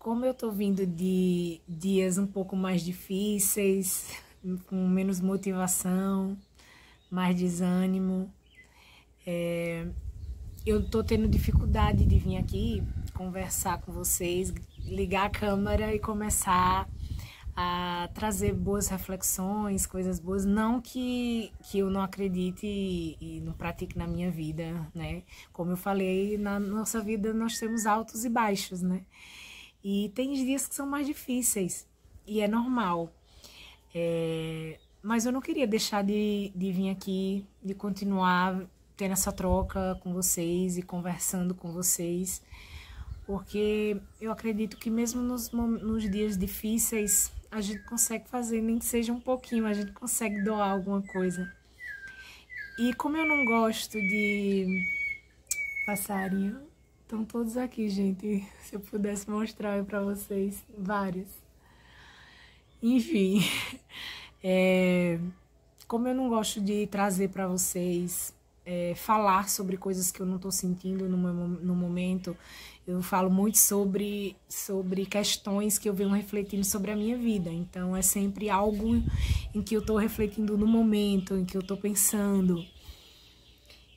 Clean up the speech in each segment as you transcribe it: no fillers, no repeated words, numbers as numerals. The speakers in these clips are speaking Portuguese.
como eu tô vindo de dias um pouco mais difíceis, com menos motivação, mais desânimo, eu tô tendo dificuldade de vir aqui conversar com vocês, ligar a câmera e começar a trazer boas reflexões, coisas boas, não que eu não acredite e não pratique na minha vida, né? Como eu falei, na nossa vida nós temos altos e baixos, né? E tem dias que são mais difíceis, e é normal. Mas eu não queria deixar de vir aqui, de continuar tendo essa troca com vocês e conversando com vocês, porque eu acredito que mesmo nos dias difíceis a gente consegue fazer, nem que seja um pouquinho, a gente consegue doar alguma coisa. E como eu não gosto de passarinho, estão todos aqui, gente. Se eu pudesse mostrar para vocês, vários. Enfim, como eu não gosto de trazer para vocês, falar sobre coisas que eu não estou sentindo no momento, eu falo muito sobre questões que eu venho refletindo sobre a minha vida. Então é sempre algo em que eu estou refletindo no momento, em que eu estou pensando.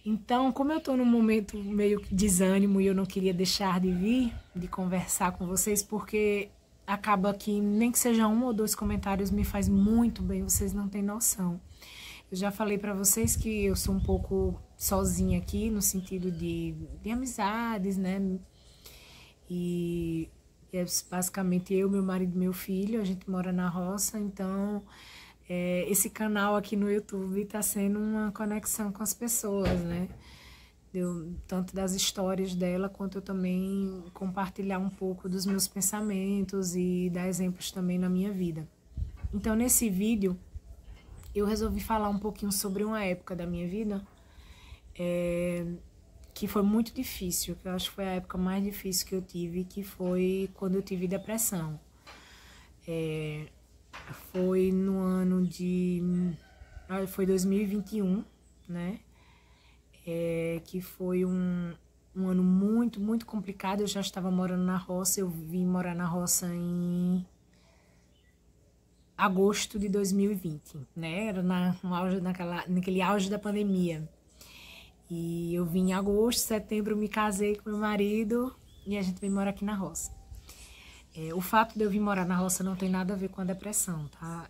Então, como eu estou num momento meio que desânimo e eu não queria deixar de vir, de conversar com vocês, porque acaba que nem que seja um ou dois comentários me faz muito bem, vocês não têm noção. Eu já falei pra vocês que eu sou um pouco sozinha aqui, no sentido de amizades, né? E é basicamente eu, meu marido e meu filho, a gente mora na roça, então esse canal aqui no YouTube tá sendo uma conexão com as pessoas, né? Tanto das histórias dela, quanto eu também compartilhar um pouco dos meus pensamentos e dar exemplos também na minha vida. Então, nesse vídeo, eu resolvi falar um pouquinho sobre uma época da minha vida que foi muito difícil, que eu acho que foi a época mais difícil que eu tive, que foi quando eu tive depressão. Foi no ano de... foi 2021, né? Que foi um ano muito, muito complicado. Eu já estava morando na roça, eu vim morar na roça em agosto de 2020, né? Era naquele auge da pandemia. E eu vim em agosto, setembro, me casei com meu marido e a gente veio morar aqui na roça. O fato de eu vir morar na roça não tem nada a ver com a depressão, tá?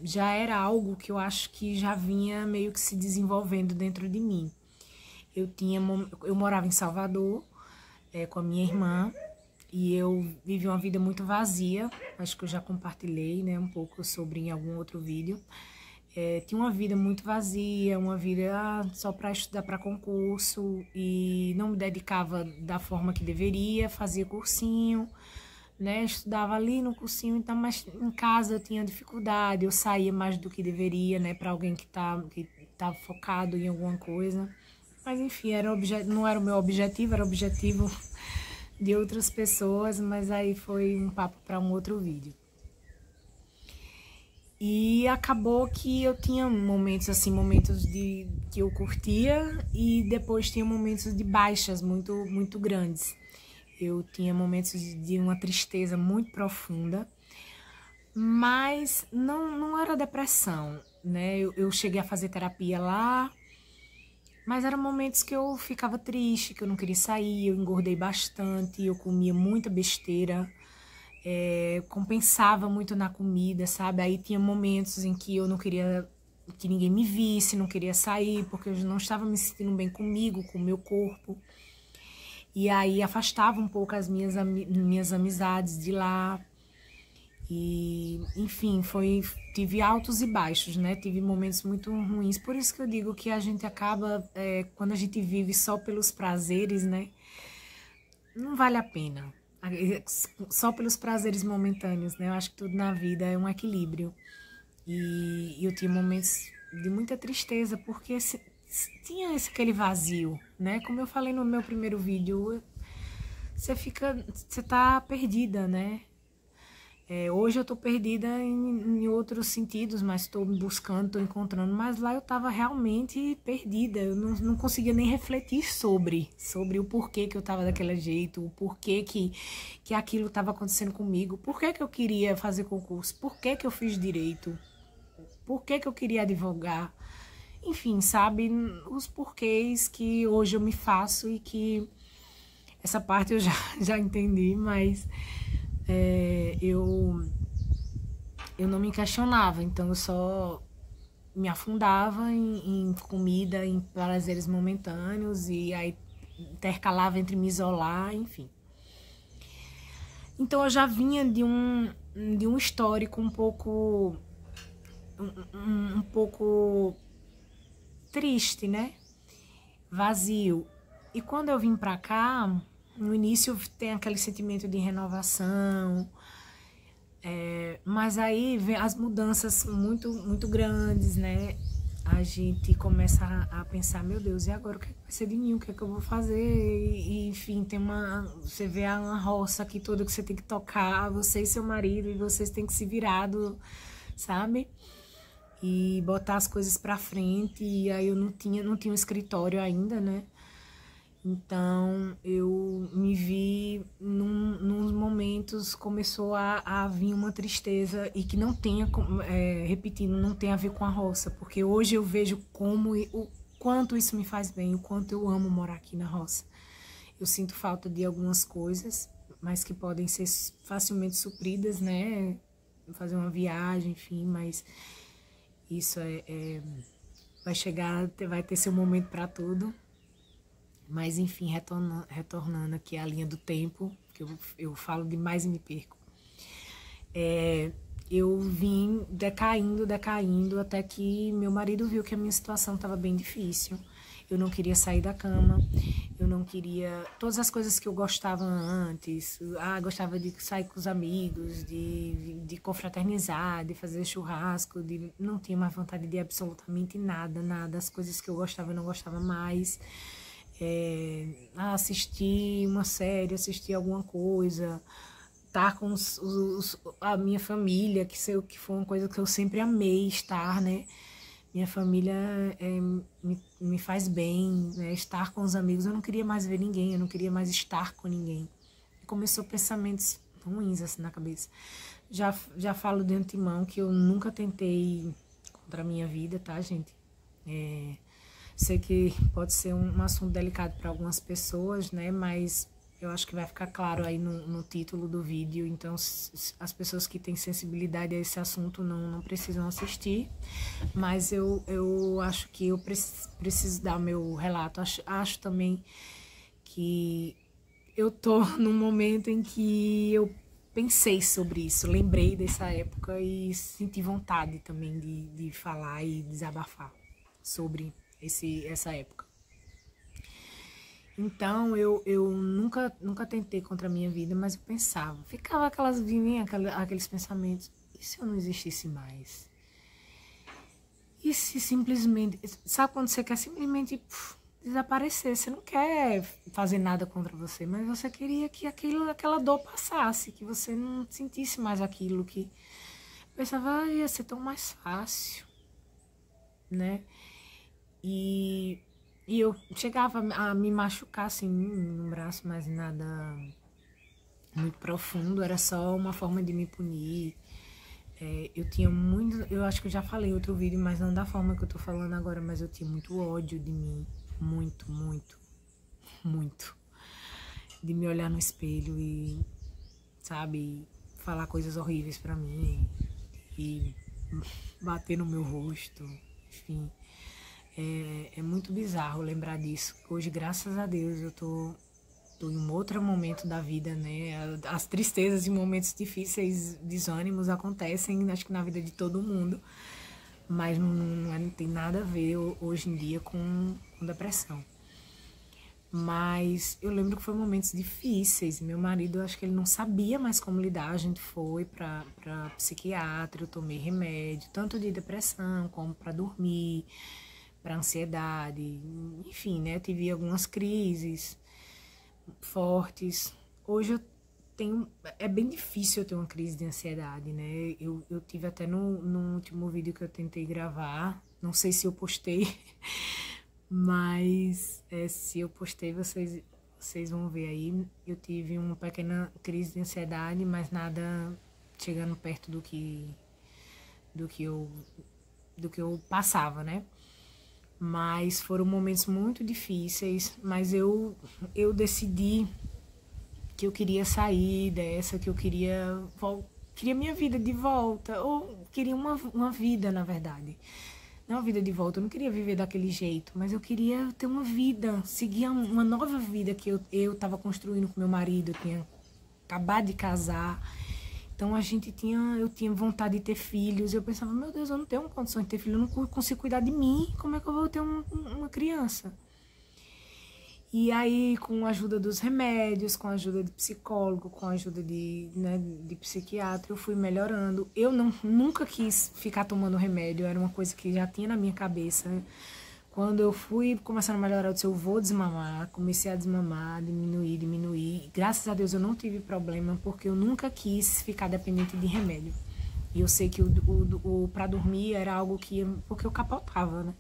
Já era algo que eu acho que já vinha meio que se desenvolvendo dentro de mim. Eu morava em Salvador com a minha irmã e eu vivi uma vida muito vazia. Acho que eu já compartilhei, né, um pouco sobre em algum outro vídeo. Tinha uma vida muito vazia, uma vida só para estudar para concurso e não me dedicava da forma que deveria, fazia cursinho, né, estudava ali no cursinho, então, mas em casa eu tinha dificuldade, eu saía mais do que deveria, né, para alguém que tá focado em alguma coisa. Mas enfim, não era o meu objetivo, era o objetivo de outras pessoas, mas aí foi um papo para um outro vídeo. E acabou que eu tinha momentos assim, que eu curtia e depois tinha momentos de baixas muito, muito grandes. Eu tinha momentos de uma tristeza muito profunda, mas não era depressão, né? Eu cheguei a fazer terapia lá, mas eram momentos que eu ficava triste, que eu não queria sair, eu engordei bastante, eu comia muita besteira, compensava muito na comida, sabe? Aí tinha momentos em que eu não queria que ninguém me visse, não queria sair, porque eu não estava me sentindo bem comigo, com o meu corpo. E aí afastava um pouco as minhas amizades de lá. E, enfim, tive altos e baixos, né? Tive momentos muito ruins. Por isso que eu digo que a gente acaba, quando a gente vive só pelos prazeres, né? Não vale a pena. Só pelos prazeres momentâneos, né? Eu acho que tudo na vida é um equilíbrio. E eu tinha momentos de muita tristeza, porque tinha aquele vazio, né? Como eu falei no meu primeiro vídeo, você tá perdida, né? Hoje eu tô perdida em outros sentidos, mas tô buscando, tô encontrando. Mas lá eu tava realmente perdida. Eu não conseguia nem refletir sobre o porquê que eu tava daquele jeito, o porquê que aquilo tava acontecendo comigo, por que que eu queria fazer concurso, por que que eu fiz direito, por que que eu queria advogar. Enfim, sabe, os porquês que hoje eu me faço e que essa parte eu já entendi, mas eu não me questionava, então eu só me afundava em comida, em prazeres momentâneos e aí intercalava entre me isolar, enfim. Então eu já vinha de um histórico um pouco triste, né? Vazio. E quando eu vim pra cá, no início tem aquele sentimento de renovação, mas aí vem as mudanças muito grandes, né? A gente começa a pensar, meu Deus, e agora o que vai ser de mim? O que é que eu vou fazer? Enfim, você vê uma roça aqui toda que você tem que tocar, você e seu marido, e vocês têm que se virar, sabe? E botar as coisas pra frente, e aí eu não tinha um escritório ainda, né? Então eu me vi nos momentos começou a vir uma tristeza e que não tenha, repetindo, não tem a ver com a roça, porque hoje eu vejo o quanto isso me faz bem, o quanto eu amo morar aqui na roça. Eu sinto falta de algumas coisas, mas que podem ser facilmente supridas, né? Fazer uma viagem, enfim, mas isso vai chegar, vai ter seu momento para tudo. Mas, enfim, retornando aqui à linha do tempo, que eu falo demais e me perco. Eu vim decaindo, até que meu marido viu que a minha situação estava bem difícil. Eu não queria sair da cama, eu não queria... Todas as coisas que eu gostava antes, gostava de sair com os amigos, de confraternizar, de fazer churrasco, não tinha mais vontade de absolutamente nada. As coisas que eu gostava, eu não gostava mais. Assistir uma série, assistir alguma coisa, estar com a minha família, que foi uma coisa que eu sempre amei estar, né? Minha família me faz bem, né? Estar com os amigos, eu não queria mais ver ninguém, eu não queria mais estar com ninguém. E começou pensamentos ruins assim na cabeça. Já falo de antemão que eu nunca tentei contra a minha vida, tá, gente? Sei que pode ser um assunto delicado para algumas pessoas, né? Mas eu acho que vai ficar claro aí no título do vídeo. Então, as pessoas que têm sensibilidade a esse assunto não precisam assistir. Mas eu acho que eu preciso dar meu relato. Acho também que eu tô num momento em que eu pensei sobre isso, lembrei dessa época e senti vontade também de falar e desabafar sobre essa época. Então eu nunca tentei contra a minha vida, mas eu pensava, vinham aqueles pensamentos, e se eu não existisse mais? E se simplesmente, sabe quando você quer simplesmente desaparecer, você não quer fazer nada contra você, mas você queria que aquela dor passasse, que você não sentisse mais aquilo, que eu pensava, ia ser tão mais fácil, né? E eu chegava a me machucar assim no braço, mas nada muito profundo, era só uma forma de me punir. Eu tinha eu acho que eu já falei em outro vídeo, mas não da forma que eu tô falando agora, mas eu tinha muito ódio de mim, muito. De me olhar no espelho e, sabe, falar coisas horríveis pra mim e bater no meu rosto, enfim. É muito bizarro lembrar disso. Hoje, graças a Deus, eu tô em um outro momento da vida, né? As tristezas e momentos difíceis, desânimos acontecem, acho que na vida de todo mundo. Mas não tem nada a ver hoje em dia com depressão. Mas eu lembro que foi momentos difíceis. Meu marido, acho que ele não sabia mais como lidar. A gente foi pra psiquiatra, eu tomei remédio, tanto de depressão como para dormir, para ansiedade, enfim, né? Eu tive algumas crises fortes. Hoje eu é bem difícil eu ter uma crise de ansiedade, né? Eu tive até no último vídeo que eu tentei gravar, não sei se eu postei, mas se eu postei, vocês vão ver aí. Eu tive uma pequena crise de ansiedade, mas nada chegando perto do que eu passava, né? Mas foram momentos muito difíceis, mas eu decidi que eu queria sair dessa, que eu queria minha vida de volta, ou queria uma vida, na verdade. Não uma vida de volta, eu não queria viver daquele jeito, mas eu queria ter uma vida, seguir uma nova vida que eu estava construindo com meu marido, eu tinha acabado de casar. Então eu tinha vontade de ter filhos, eu pensava, meu Deus, eu não tenho condições de ter filho, eu não consigo cuidar de mim, como é que eu vou ter uma criança? E aí, com a ajuda dos remédios, com a ajuda de psicólogo, com a ajuda de psiquiatra, eu fui melhorando. Eu nunca quis ficar tomando remédio, era uma coisa que já tinha na minha cabeça. Quando eu fui começando a melhorar, eu disse, eu vou desmamar. Comecei a desmamar, diminuir. Graças a Deus eu não tive problema, porque eu nunca quis ficar dependente de remédio. E eu sei que o para dormir era algo porque eu capotava, né?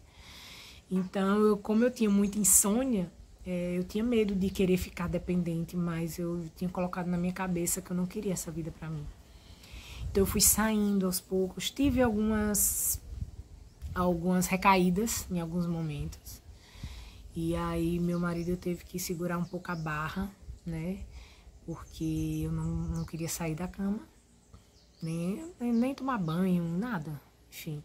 Então, como eu tinha muita insônia, eu tinha medo de querer ficar dependente, mas eu tinha colocado na minha cabeça que eu não queria essa vida pra mim. Então, eu fui saindo aos poucos, tive algumas recaídas em alguns momentos. E aí meu marido teve que segurar um pouco a barra, né? Porque eu não queria sair da cama, nem tomar banho, nada. Enfim,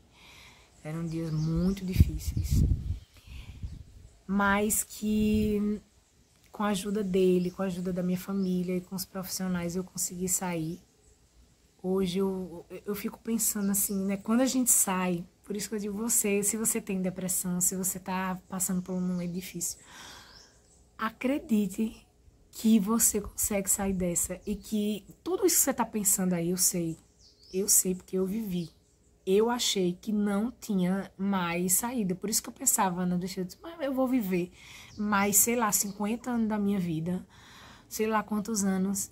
eram dias muito difíceis. Mas que com a ajuda dele, com a ajuda da minha família e com os profissionais eu consegui sair. Hoje eu fico pensando assim, né? Quando a gente sai, por isso que eu digo se você tem depressão, se você tá passando por um momento difícil, acredite que você consegue sair dessa e que tudo isso que você tá pensando aí, eu sei porque eu vivi. Eu achei que não tinha mais saída, por isso que eu pensava, não deixa eu dizer, mas eu vou viver mais, sei lá, 50 anos da minha vida, sei lá quantos anos,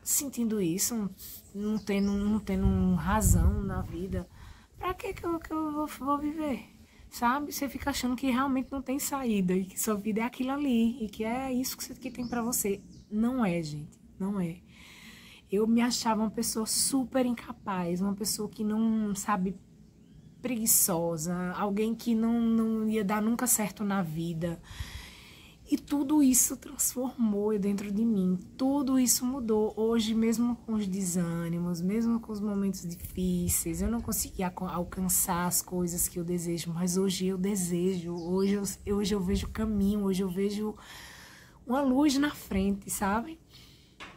sentindo isso, não tendo razão na vida. Pra que eu vou viver? Sabe? Você fica achando que realmente não tem saída e que sua vida é aquilo ali e que é isso que tem pra você. Não é, gente. Não é. Eu me achava uma pessoa super incapaz, uma pessoa que não, sabe, preguiçosa, alguém que não ia dar nunca certo na vida. E tudo isso transformou dentro de mim, tudo isso mudou. Hoje, mesmo com os desânimos, mesmo com os momentos difíceis, eu não conseguia alcançar as coisas que eu desejo, mas hoje eu desejo, hoje eu vejo caminho, hoje eu vejo uma luz na frente, sabe?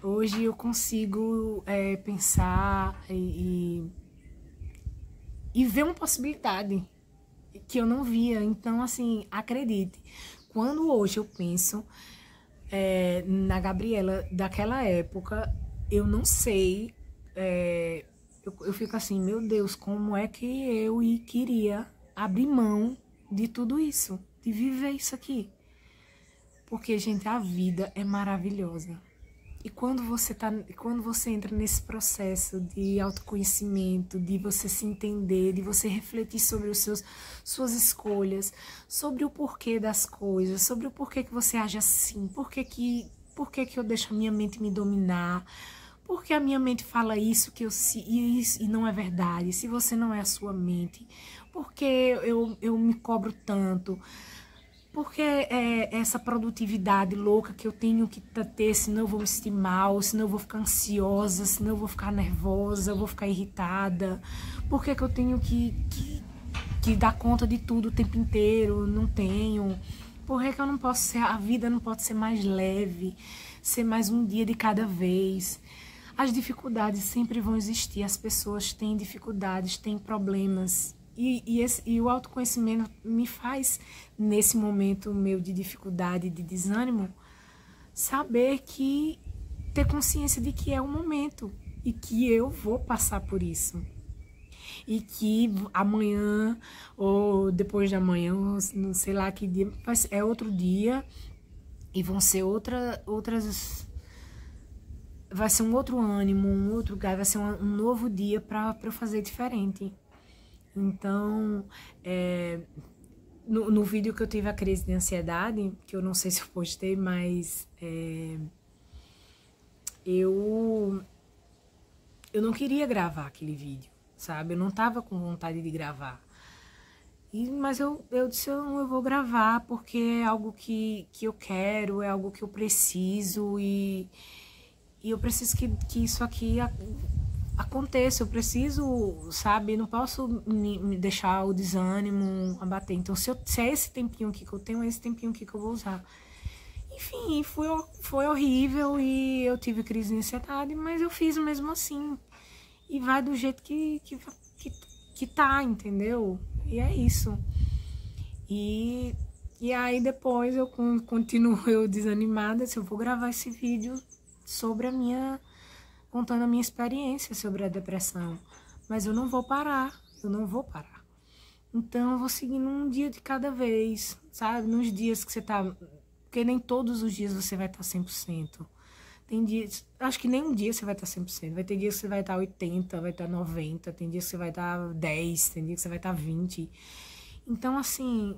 Hoje eu consigo pensar e ver uma possibilidade que eu não via. Então, assim, acredite. Quando hoje eu penso na Gabriela daquela época, eu não sei, eu fico assim, meu Deus, como é que eu queria abrir mão de tudo isso, de viver isso aqui? Porque, gente, a vida é maravilhosa. E quando você entra nesse processo de autoconhecimento, de você se entender, de você refletir sobre suas escolhas, sobre o porquê das coisas, sobre o porquê que você age assim, por que eu deixo a minha mente me dominar, porque a minha mente fala isso e não é verdade, se você não é a sua mente, porque eu me cobro tanto. Porque essa produtividade louca que eu tenho que ter, senão eu vou me sentir mal, senão eu vou ficar ansiosa, senão eu vou ficar nervosa, eu vou ficar irritada. Por que eu tenho que dar conta de tudo o tempo inteiro? Não tenho. Por que eu não posso ser, a vida não pode ser mais leve, ser mais um dia de cada vez? As dificuldades sempre vão existir, as pessoas têm dificuldades, têm problemas. E o autoconhecimento me faz, nesse momento meu de dificuldade, de desânimo, saber ter consciência de que é um momento e que eu vou passar por isso. E que amanhã, ou depois de amanhã, não sei lá que dia, é outro dia e vão ser outras vai ser um outro ânimo, um outro gás, vai ser um novo dia para eu fazer diferente. Então, no vídeo que eu tive a crise de ansiedade, que eu não sei se eu postei, mas eu não queria gravar aquele vídeo, sabe? Eu não tava com vontade de gravar. Mas eu disse, eu vou gravar porque é algo que eu quero, é algo que eu preciso e eu preciso que isso aqui aconteça, eu preciso, sabe, não posso me deixar o desânimo abater. Então, se é esse tempinho aqui que eu tenho, é esse tempinho aqui que eu vou usar. Enfim, foi horrível e eu tive crise de ansiedade, mas eu fiz mesmo assim. E vai do jeito que tá, entendeu? E é isso. E aí depois eu continuo desanimada, se eu vou gravar esse vídeo sobre contando a minha experiência sobre a depressão. Mas eu não vou parar, Então eu vou seguindo um dia de cada vez, sabe? Nos dias que você tá... Porque nem todos os dias você vai estar 100%. Tem dias... Acho que nem um dia você vai estar 100%. Vai ter dias que você vai estar 80%, vai estar 90%. Tem dias que você vai estar 10%, tem dias que você vai estar 20%. Então, assim...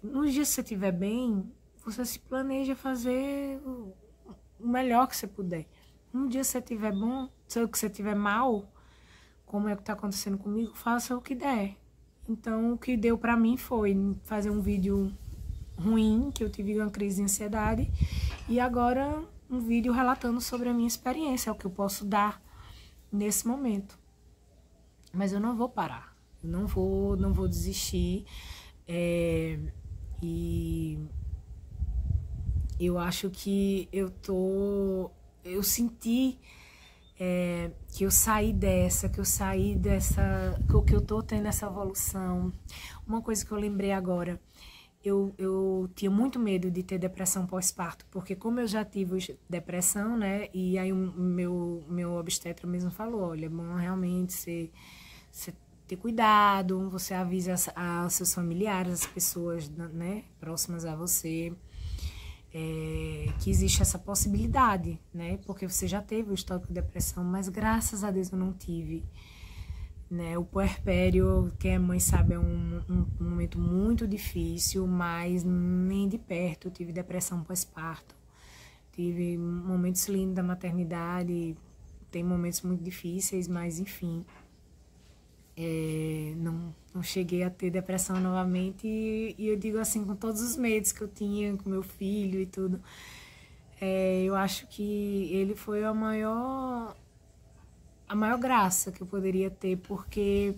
nos dias que você estiver bem, você se planeja fazer o melhor que você puder. Um dia que você estiver bom, se você estiver mal, como é que tá acontecendo comigo, faça o que der. Então, o que deu pra mim foi fazer um vídeo ruim, que eu tive uma crise de ansiedade, e agora um vídeo relatando sobre a minha experiência, é o que eu posso dar nesse momento. Mas eu não vou parar, eu não vou desistir, e eu acho que eu senti que eu saí dessa, que eu tô tendo essa evolução. Uma coisa que eu lembrei agora, eu tinha muito medo de ter depressão pós-parto, porque como eu já tive depressão, né, e aí o meu obstetra mesmo falou, olha, é bom realmente você ter cuidado, você avisa aos seus familiares, as pessoas, né, próximas a você, que existe essa possibilidade, né? Porque você já teve o histórico de depressão, mas graças a Deus eu não tive, né? O puerpério, quem é mãe sabe, é um momento muito difícil, mas nem de perto eu tive depressão pós-parto. Tive momentos lindos da maternidade, tem momentos muito difíceis, mas enfim, não cheguei a ter depressão novamente, e eu digo assim, com todos os medos que eu tinha com meu filho e tudo, eu acho que ele foi a maior graça que eu poderia ter, porque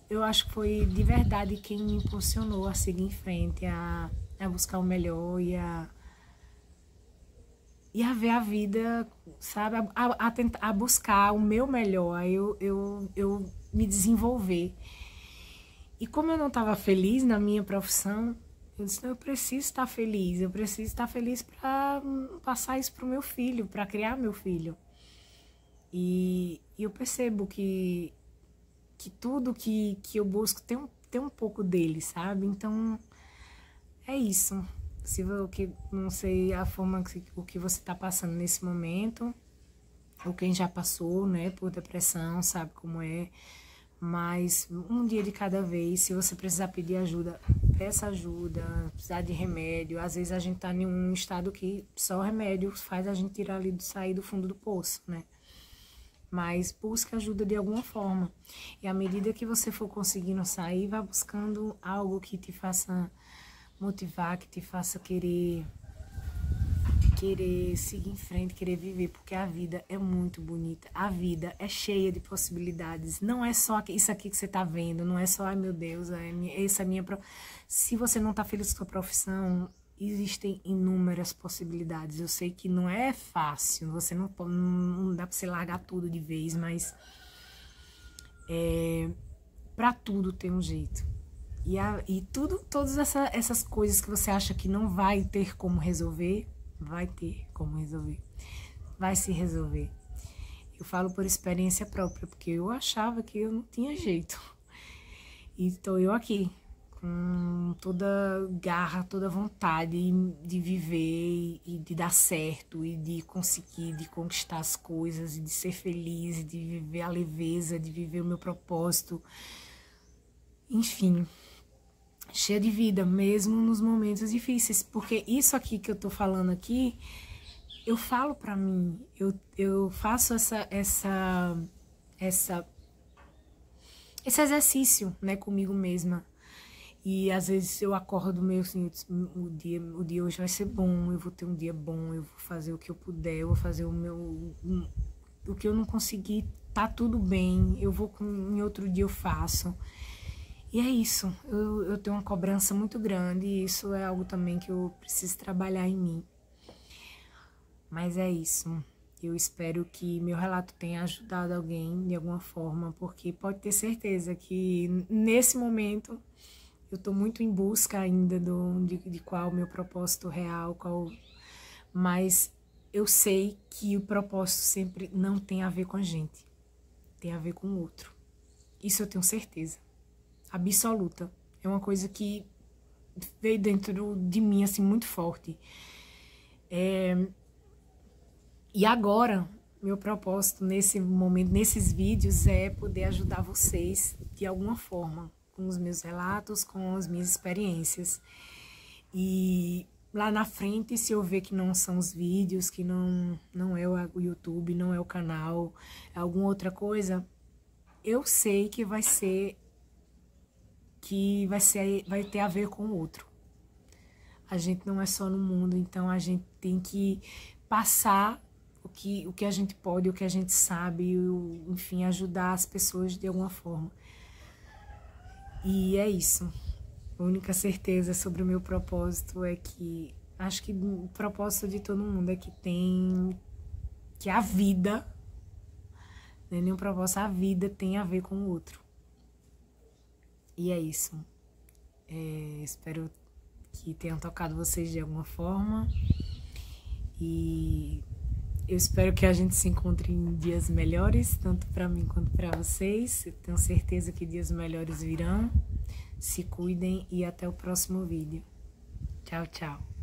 eu acho que foi de verdade quem me impulsionou a seguir em frente, a buscar o melhor e a ver a vida, sabe, a buscar o meu melhor, aí eu me desenvolver. E como eu não estava feliz na minha profissão, eu disse, não, eu preciso estar feliz para passar isso para o meu filho, para criar meu filho. E eu percebo que tudo que eu busco tem um pouco dele, sabe? Então, é isso. Não sei a forma o que você está passando nesse momento, ou quem já passou, né, por depressão, sabe como é. Mas um dia de cada vez, se você precisar pedir ajuda, peça ajuda, precisar de remédio. Às vezes a gente tá em um estado que só remédio faz a gente sair do fundo do poço, né? Mas busque ajuda de alguma forma. E à medida que você for conseguindo sair, vá buscando algo que te faça motivar, que te faça querer seguir em frente, querer viver, porque a vida é muito bonita, a vida é cheia de possibilidades, não é só isso aqui que você tá vendo, não é só, ai meu Deus, essa é a minha... Se você não tá feliz com a sua profissão, existem inúmeras possibilidades. Eu sei que não é fácil, você não dá pra você largar tudo de vez, mas pra tudo tem um jeito. E todas essas coisas que você acha que não vai ter como resolver, vai ter como resolver. Vai se resolver. Eu falo por experiência própria, porque eu achava que eu não tinha jeito. E estou eu aqui, com toda garra, toda vontade de viver e de dar certo e de conseguir, de conquistar as coisas e de ser feliz, de viver a leveza, de viver o meu propósito. Enfim, cheia de vida, mesmo nos momentos difíceis, porque isso aqui que eu tô falando aqui, eu falo pra mim, eu faço esse exercício, né, comigo mesma. E às vezes eu acordo meio assim, o dia hoje vai ser bom, eu vou ter um dia bom, eu vou fazer o que eu puder, eu vou fazer o que eu não conseguir, tá tudo bem, em outro dia eu faço. E é isso, eu tenho uma cobrança muito grande e isso é algo também que eu preciso trabalhar em mim. Mas é isso, eu espero que meu relato tenha ajudado alguém de alguma forma, porque pode ter certeza que nesse momento eu estou muito em busca ainda de qual é o meu propósito real, mas eu sei que o propósito sempre não tem a ver com a gente, tem a ver com o outro. Isso eu tenho certeza, absoluta. É uma coisa que veio dentro de mim, assim, muito forte. E agora, meu propósito nesse momento, nesses vídeos, é poder ajudar vocês de alguma forma, com os meus relatos, com as minhas experiências. E lá na frente, se eu ver que não são os vídeos, que não é o YouTube, não é o canal, é alguma outra coisa, eu sei que vai ter a ver com o outro. A gente não é só no mundo, então a gente tem que passar o que a gente pode, o que a gente sabe, enfim, ajudar as pessoas de alguma forma. E é isso. A única certeza sobre o meu propósito é que, acho que o propósito de todo mundo é que a vida, não é nenhum propósito, a vida tem a ver com o outro. E é isso. Espero que tenham tocado vocês de alguma forma. E eu espero que a gente se encontre em dias melhores, tanto para mim quanto para vocês. Eu tenho certeza que dias melhores virão. Se cuidem e até o próximo vídeo. Tchau, tchau.